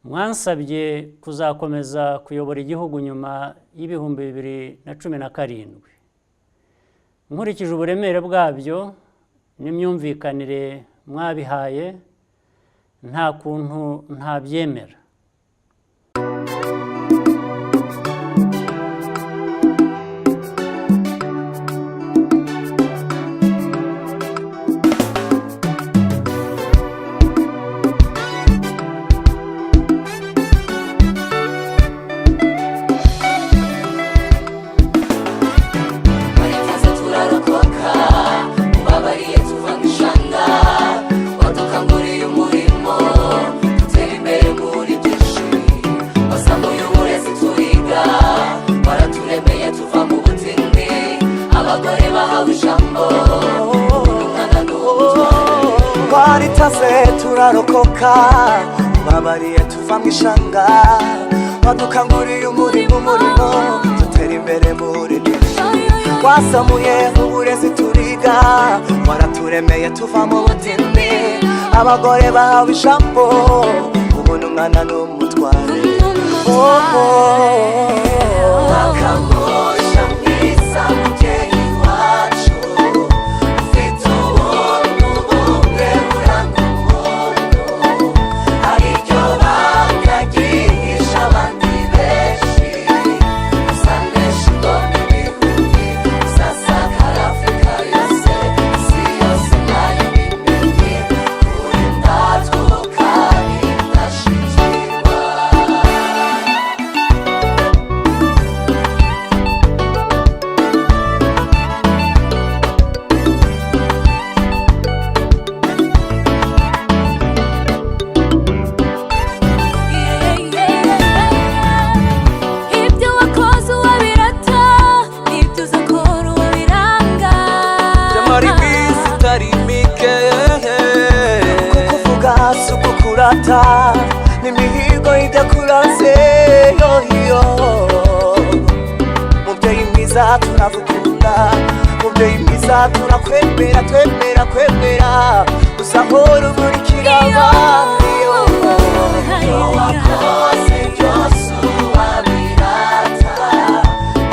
mwansabye kuzakomeza kuyobora igihugu nyuma y'ibihumbi 2017. Nkurikije uburemere bwabyo n'imyumvikanire mwabihaye, nta kuntu ntabyemera. Turarokoka babariye tuva mu ishanga badukanguriye umurimo dutera imbere muri byinshi wasamuye uburezi turiga waraturemeye tuva mu butindi abagore bahawe ijambo ubona umwana n'umutware akamosha mwiza mubyeyi wacu ufite ubuntu bumwe buranga n'imihigo idakuraze yoyo mubyeyi mwiza turavugunda mubyeyi mwiza turakwemera uzahora umurikira abandi wakoze byose wabirata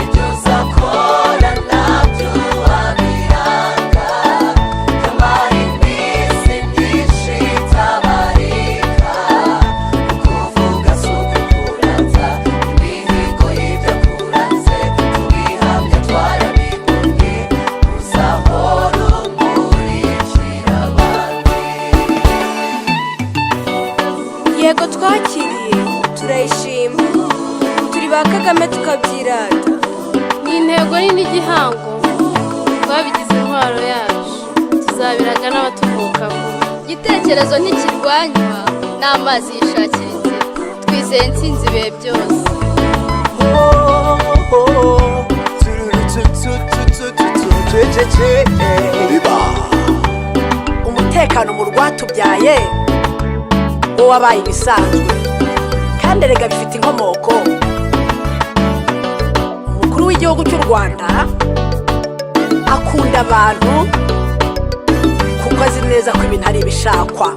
ibyo uzakora nabyo wabiranga nyamara iminsi myinshi itabarika kuvuga sukukurata imihigo y'ibyo kuranze tubihamya twarabibonye uzahora umurikira abandi. Yego twakiriye turayishima turi ba Kagame tukabyirata ni intego n'igihango twabigize intwaro yacu tuzabiraga n'abatuvukamo. Igitekerezo ntikirwanywa n'amazi yishakira inzira twizeye intsinzi ibihe byose. Umutekano mu rwatubyaye wo wabaye ibisanzwe kandi erega bifite inkomoko. Umukuru w'igihugu cy'u Rwanda akunda abantu kuko azi neza ko ibintu ari ibishakwa.